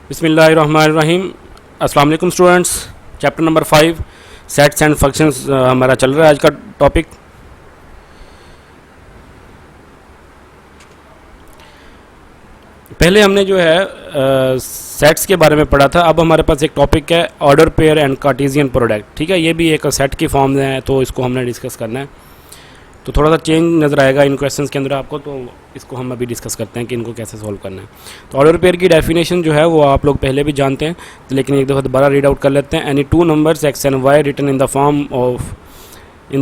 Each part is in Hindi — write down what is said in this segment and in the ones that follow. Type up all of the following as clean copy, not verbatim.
बिस्मिल्लाहिर्रहमानिर्रहीम। अस्सलाम वालेकुम students. Chapter number 5 sets and functions हमारा चल रहा है आज का टॉपिक। पहले हमने जो है सेट्स के बारे में पढ़ा था। अब हमारे पास एक टॉपिक है order pair and Cartesian product. ठीक है, ये भी एक सेट की फॉर्म में है, तो इसको हमने डिस्कस करना है। तो थोड़ा सा चेंज नज़र आएगा इन क्वेश्चंस के अंदर आपको, तो इसको हम अभी डिस्कस करते हैं कि इनको कैसे सॉल्व करना है। तो ऑर्डर पेयर की डेफिनेशन जो है वो आप लोग पहले भी जानते हैं, लेकिन एक दफ़ा दोबारा रीड आउट कर लेते हैं। Any two numbers x and y written in the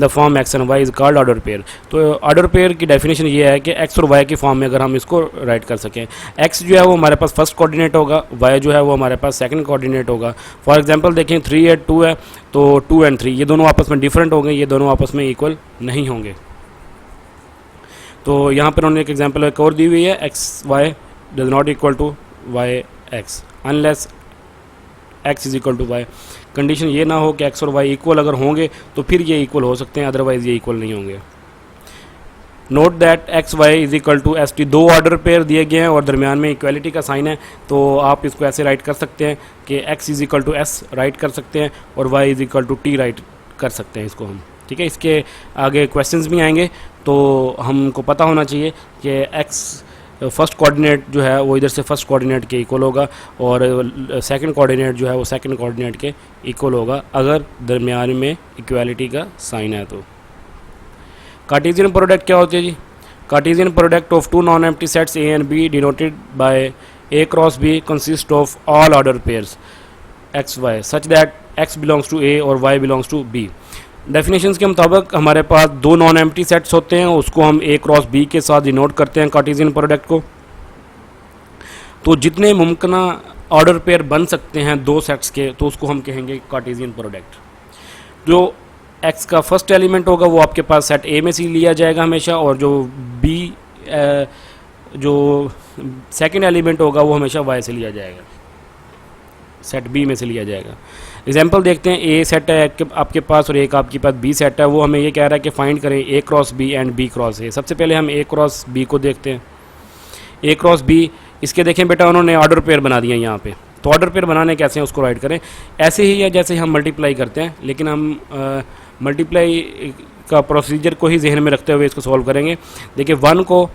form x and y is called order pair. तो ऑर्डर पेयर की डेफिनेशन ये है कि एक्स और वाई की फॉर्म में अगर हम इसको राइट कर सकें, एक्स जो है वो हमारे पास फर्स्ट कोऑर्डिनेट होगा, वाई जो है वो हमारे पास सेकंड कोऑर्डिनेट होगा। फॉर एग्जांपल देखें 3 और 2 है, तो 2 और 3 ये दोनों आपस में डिफरेंट होंगे, ये दोनों आपस में इक्वल नहीं होंगे। तो यहाँ पर उन्होंने एक एग्जांपल एक और दी हुई है, x y does not equal to y x unless x is equal to y. Condition ये ना हो कि एक्स और वाई इक्वल अगर होंगे तो फिर ये इक्वल हो सकते हैं, अदरवाइज ये इक्वल नहीं होंगे। Note that x y is equal to s t. दो ऑर्डर पेयर दिए गए हैं और दरमियान में इक्वालिटी का साइन है, तो आप इसको ऐसे राइट कर सकते हैं कि x is equal to s right कर सकते हैं और y is equal to t right कर सकते हैं इसको हम। ठीक है, इसके आगे क्वेश्चंस भी आएंगे, तो हमको पता होना चाहिए कि एक्स फर्स्ट कोऑर्डिनेट जो है वो इधर से फर्स्ट कोऑर्डिनेट के इक्वल होगा और सेकंड कोऑर्डिनेट जो है वो सेकंड कोऑर्डिनेट के इक्वल होगा अगर दरमियान में इक्वालिटी का साइन है। तो कार्टेशियन प्रोडक्ट क्या होती है जी? Cartesian product of two non empty sets A and B denoted by A cross B consist of all order pairs X Y such that X belongs to A और Y belongs to B. Definitions के मुताबिक हमारे पास दो नॉन एम्प्टी सेट्स होते हैं, उसको हम ए क्रॉस बी के साथ डिनोट करते हैं कार्टेशियन प्रोडक्ट को। तो जितने मुमकिन ऑर्डर पेयर बन सकते हैं दो सेट्स के, तो उसको हम कहेंगे कार्टेशियन प्रोडक्ट। जो एक्स का फर्स्ट एलिमेंट होगा वो आपके पास सेट ए में से लिया जाएगा हमेशा, और जो बी जो सेकंड एलिमेंट होगा वो हमेशा वाई से लिया जाएगा, सेट बी में से लिया जाएगा। एग्जाम्पल देखते हैं, ए सेट है आपके पास और एक आपके पास बी सेट है। वो हमें ये कह रहा है कि फाइंड करें A cross B and B cross A. सबसे पहले हम ए क्रॉस बी को देखते हैं। ए क्रॉस बी, इसके देखें बेटा उन्होंने ऑर्डर पेयर बना दिया यहाँ पे। तो ऑर्डर पेयर बनाने कैसे हैं उसको राइट करें, ऐसे ही है जैसे हम मल्टीप्लाई करते हैं, लेकिन हम मल्टीप्लाई का प्रोसीजर को ही जहन में रखते हुए इसको सॉल्व करेंगे। देखिए 1 को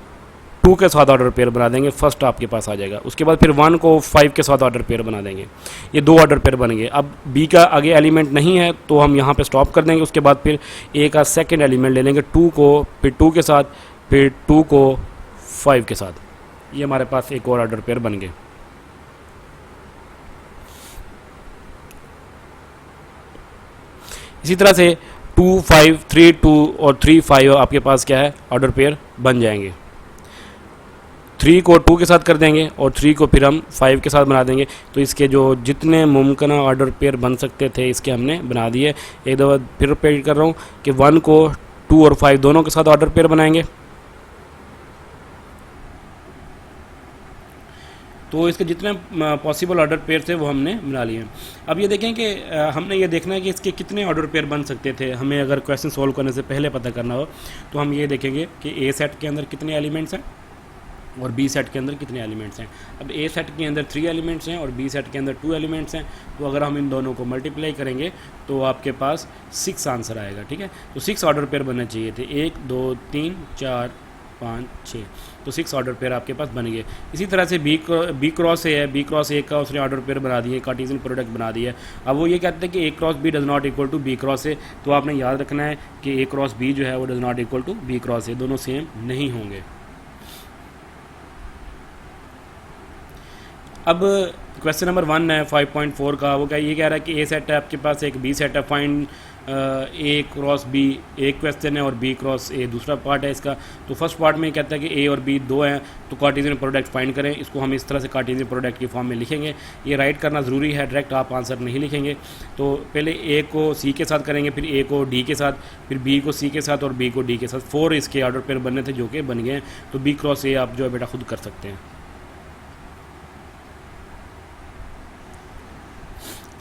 2 के साथ ऑर्डर पेयर बना देंगे, फर्स्ट आपके पास आ जाएगा। उसके बाद फिर 1 को 5 के साथ ऑर्डर पेयर बना देंगे, ये दो ऑर्डर पेयर बन गए। अब बी का आगे एलिमेंट नहीं है तो हम यहाँ पे स्टॉप कर देंगे। उसके बाद फिर ए का सेकंड एलिमेंट ले लेंगे, 2 को, फिर 2 के साथ, फिर 2 को 5 के साथ। ये हमारे पास एक और ऑर्डर पेयर बन गए। इसी तरह से 2 5 3 2 और 3 5 आपके पास क्या है, ऑर्डर पेयर बन जाएंगे। 3 को 2 के साथ कर देंगे और 3 को फिर हम 5 के साथ बना देंगे। तो इसके जो जितने मुमकिन ऑर्डर पेयर बन सकते थे इसके हमने बना दिए। एक दफ़ा फिर रिपीट कर रहा हूँ कि 1 को 2 और 5 दोनों के साथ ऑर्डर पेयर बनाएंगे। तो इसके जितने पॉसिबल ऑर्डर पेयर थे वो हमने बना लिए। अब ये देखें कि हमने ये देखना है कि इसके कितने ऑर्डर पेयर बन सकते थे। हमें अगर क्वेश्चन सोल्व करने से पहले पता करना हो तो हम ये देखेंगे कि ए सेट के अंदर कितने एलिमेंट्स हैं और बी सेट के अंदर कितने एलिमेंट्स हैं। अब ए सेट के अंदर 3 एलिमेंट्स हैं और बी सेट के अंदर 2 एलिमेंट्स हैं। तो अगर हम इन दोनों को मल्टीप्लाई करेंगे तो आपके पास 6 आंसर आएगा। ठीक है, तो 6 ऑर्डर पेयर बनने चाहिए थे, 1 2 3 4 5 6, तो 6 ऑर्डर पेयर आपके पास बन गए। इसी तरह से बी क्रॉस ए है, बी क्रॉस ए का उसने ऑर्डर पेयर बना दिए, कार्टेशियन प्रोडक्ट बना दिया। अब वो ये कहते हैं कि A cross B does not equal to B cross A. तो आपने याद रखना है कि ए क्रॉस बी जो है वो does not equal to B cross a, दोनों सेम नहीं होंगे। अब क्वेश्चन नंबर 1 है 5.4 का, वो क्या ये कह रहा है कि ए सेट है आपके पास, एक बी सेट है, फाइंड ए क्रॉस बी एक क्वेश्चन है और बी क्रॉस ए दूसरा पार्ट है इसका। तो फर्स्ट पार्ट में कहता है कि ए और बी दो हैं, तो कार्टेशियन प्रोडक्ट फाइंड करें। इसको हम इस तरह से कार्टेशियन प्रोडक्ट की फॉर्म में लिखेंगे। ये राइट करना ज़रूरी है, डायरेक्ट आप आंसर नहीं लिखेंगे। तो पहले ए को सी के साथ करेंगे, फिर ए को डी के साथ, फिर बी को सी के साथ और बी को डी के साथ। 4 इसके ऑर्डर पेयर बनने थे जो कि बन गए हैं। तो बी क्रॉस ए आप जो है बेटा खुद कर सकते हैं।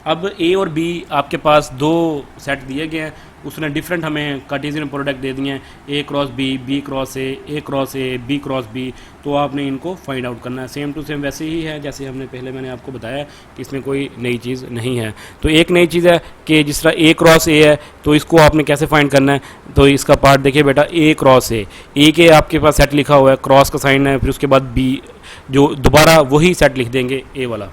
अब ए और बी आपके पास दो सेट दिए गए हैं, उसने डिफरेंट हमें कार्टेशियन प्रोडक्ट दे दिए हैं, A cross B cross A cross A, B cross B. तो आपने इनको फाइंड आउट करना है। सेम टू सेम वैसे ही है जैसे हमने पहले मैंने आपको बताया कि इसमें कोई नई चीज़ नहीं है। तो एक नई चीज़ है कि जिस तरह ए क्रॉस ए है तो इसको आपने कैसे फाइंड करना है। तो इसका पार्ट देखिए बेटा, ए क्रॉस ए के आपके पास सेट लिखा हुआ है, क्रॉस का साइन है, फिर उसके बाद बी जो दोबारा वही सेट लिख देंगे ए वाला।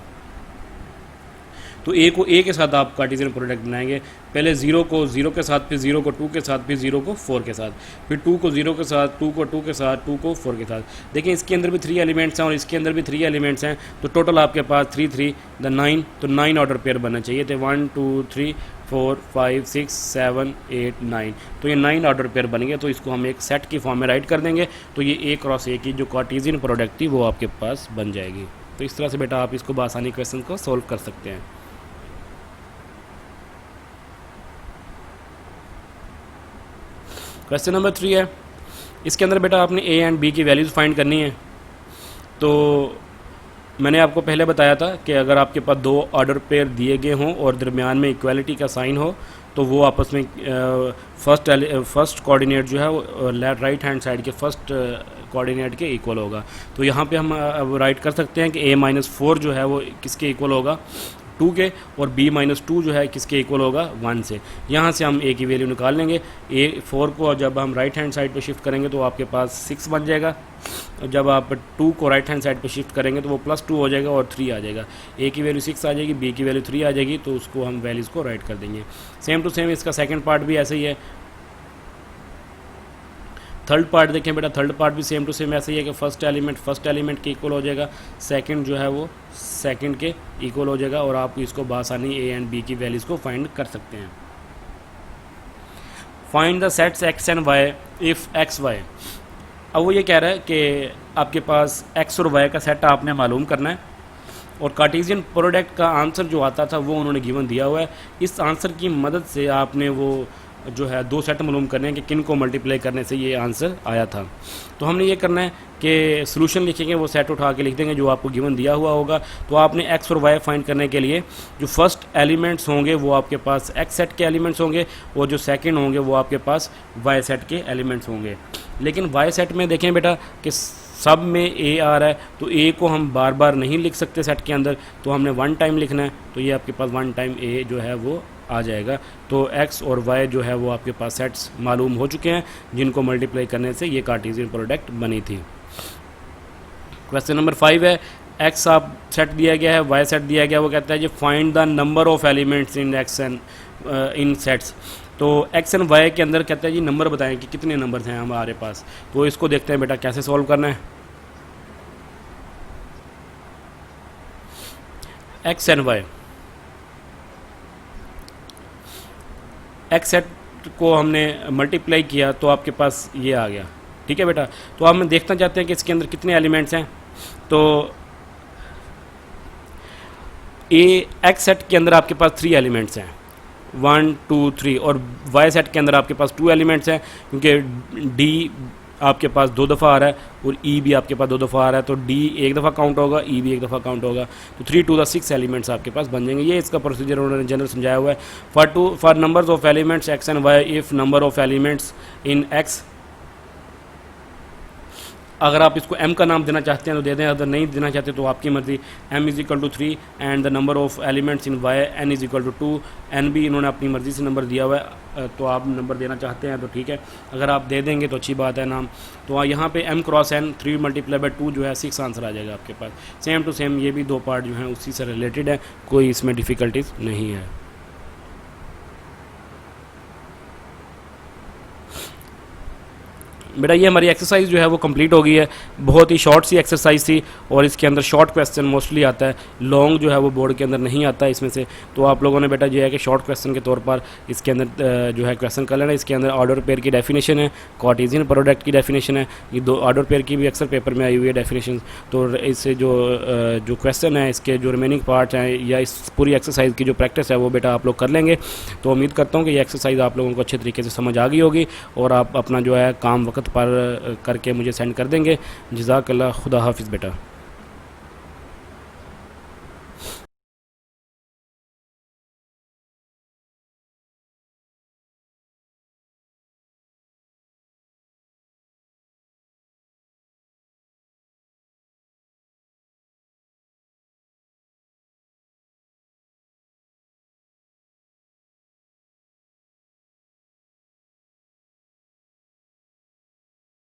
तो ए को ए के साथ आप कार्टेशियन प्रोडक्ट बनाएंगे। पहले 0 को 0 के साथ, फिर 0 को 2 के साथ, फिर 0 को 4 के साथ, फिर 2 को 0 के साथ, 2 को 2 के साथ, 2 को 4 के साथ। देखिए इसके अंदर भी 3 एलिमेंट्स हैं और इसके अंदर भी 3 एलिमेंट्स हैं। तो टोटल आपके पास 3 3 द 9, तो 9 ऑर्डर पेयर बनना चाहिए थे। 1 2 3 4 5 6 7 8 9, तो ये 9 ऑर्डर पेयर बनेंगे। तो इसको हम एक सेट की फॉर्म में राइट कर देंगे। तो ये ए क्रॉस ए की जो कार्टेशियन प्रोडक्ट थी वो आपके पास बन जाएगी। तो इस तरह से बेटा आप इसको बआसानी क्वेश्चन को सोल्व कर सकते हैं। क्वेश्चन नंबर 3 है, इसके अंदर बेटा आपने ए एंड बी की वैल्यूज़ फाइंड करनी है। तो मैंने आपको पहले बताया था कि अगर आपके पास दो ऑर्डर पेयर दिए गए हों और दरमियान में इक्वालिटी का साइन हो तो वो आपस में फर्स्ट कोऑर्डिनेट जो है वो राइट हैंड साइड के फर्स्ट कोऑर्डिनेट के इक्वल होगा। तो यहाँ पे हम अब राइट कर सकते हैं कि a-4 जो है वो किसके इक्वल होगा, 2 के, और b-2 जो है किसके इक्वल होगा, 1 से। यहाँ से हम a की वैल्यू निकाल लेंगे। a4 को जब हम राइट हैंड साइड पे शिफ्ट करेंगे तो आपके पास 6 बन जाएगा, और जब आप 2 को राइट हैंड साइड पे शिफ्ट करेंगे तो वो +2 हो जाएगा और 3 आ जाएगा। a की वैल्यू 6 आ जाएगी, b की वैल्यू 3 आ जाएगी, तो उसको हम वैल्यूज़ को राइट कर देंगे। सेम टू सेम इसका सेकेंड पार्ट भी ऐसे ही है। थर्ड पार्ट देखें बेटा, थर्ड पार्ट भी सेम टू सेम ऐसे ही है कि फर्स्ट एलिमेंट के इक्वल हो जाएगा, सेकंड जो है वो सेकंड के इक्वल हो जाएगा, और आप इसको बआसानी ए एंड बी की वैल्यूज़ को फाइंड कर सकते हैं। Find the sets x and y if x y. अब वो ये कह रहा है कि आपके पास एक्स और वाई का सेट आपने मालूम करना है, और कार्टेशियन प्रोडक्ट का आंसर जो आता था वो उन्होंने गिवन दिया हुआ है। इस आंसर की मदद से आपने वो जो है दो सेट मालूम करने हैं कि किन को मल्टीप्लाई करने से ये आंसर आया था। तो हमने ये करना है कि सोल्यूशन लिखेंगे, वो सेट उठा के लिख देंगे जो आपको गिवन दिया हुआ होगा। तो आपने एक्स और वाई फाइंड करने के लिए जो फर्स्ट एलिमेंट्स होंगे वो आपके पास एक्स सेट के एलिमेंट्स होंगे, और जो सेकंड होंगे वो आपके पास वाई सेट के एलिमेंट्स होंगे। लेकिन वाई सेट में देखें बेटा कि सब में ए आ रहा है, तो ए को हम बार बार नहीं लिख सकते सेट के अंदर, तो हमने 1 टाइम लिखना है। तो ये आपके पास 1 टाइम ए जो है वो आ जाएगा। तो x और y जो है वो आपके पास सेट्स मालूम हो चुके हैं जिनको मल्टीप्लाई करने से ये कार्टेशियन प्रोडक्ट बनी थी। क्वेश्चन नंबर 5 है, x आप सेट दिया गया है, y सेट दिया गया, वो कहता है जी find the number of elements in x and in sets. तो x एंड y के अंदर कहता है जी नंबर बताएं कि कितने नंबर्स हैं हमारे पास। तो इसको देखते हैं बेटा कैसे सॉल्व करना है। x and y, x set को हमने मल्टीप्लाई किया तो आपके पास ये आ गया, ठीक है बेटा। तो अब हम देखना चाहते हैं कि इसके अंदर कितने एलिमेंट्स हैं। तो एक्स सेट के अंदर आपके पास 3 एलिमेंट्स हैं, 1 2 3, और वाई सेट के अंदर आपके पास 2 एलिमेंट्स हैं, क्योंकि डी आपके पास 2 दफ़ा आ रहा है और ई भी आपके पास 2 दफ़ा आ रहा है। तो डी 1 दफ़ा काउंट होगा, ई भी 1 दफ़ा काउंट होगा। तो 3 2 द 6 एलिमेंट्स आपके पास बन जाएंगे। ये इसका प्रोसीजर उन्होंने जनरल समझाया हुआ है। For numbers of elements x and y, if number of elements in x, अगर आप इसको m का नाम देना चाहते हैं तो दे दें, अगर नहीं देना चाहते तो आपकी मर्ज़ी। m = 3 and the number of elements in y n = 2। n भी इन्होंने अपनी मर्ज़ी से नंबर दिया हुआ है, तो आप नंबर देना चाहते हैं तो ठीक है, अगर आप दे देंगे तो अच्छी बात है नाम। तो यहाँ पे m क्रॉस n 3 × 2 जो है 6 आंसर आ जाएगा आपके पास। सेम टू सेम ये भी 2 पार्ट जो हैं उसी से रिलेटेड है, कोई इसमें डिफ़िकल्टीज नहीं है। बेटा ये हमारी एक्सरसाइज जो है वो कंप्लीट हो गई है। बहुत ही शॉर्ट सी एक्सरसाइज थी और इसके अंदर शॉर्ट क्वेश्चन मोस्टली आता है, लॉन्ग जो है वो बोर्ड के अंदर नहीं आता इसमें से। तो आप लोगों ने बेटा जो है कि शॉर्ट क्वेश्चन के तौर पर इसके अंदर जो है क्वेश्चन कर लेना। इसके अंदर ऑर्डर पेयर की डेफिनेशन है, कार्टेशियन प्रोडक्ट की डेफिनेशन है, ये 2 ऑर्डर पेयर की भी अक्सर पेपर में आई हुई है डेफिनेशन। तो इससे जो क्वेश्चन है इसके जो रिमेनिंग पार्ट्स हैं या इस पूरी एक्सरसाइज की जो प्रैक्टिस है वो बेटा आप लोग कर लेंगे। तो उम्मीद करता हूँ कि ये एक्सरसाइज आप लोगों को अच्छे तरीके से समझ आ गई होगी और आप अपना जो है काम वक्त पर करके मुझे सेंड कर देंगे। जज़ाकल्लाह, खुदा हाफिज़ बेटा।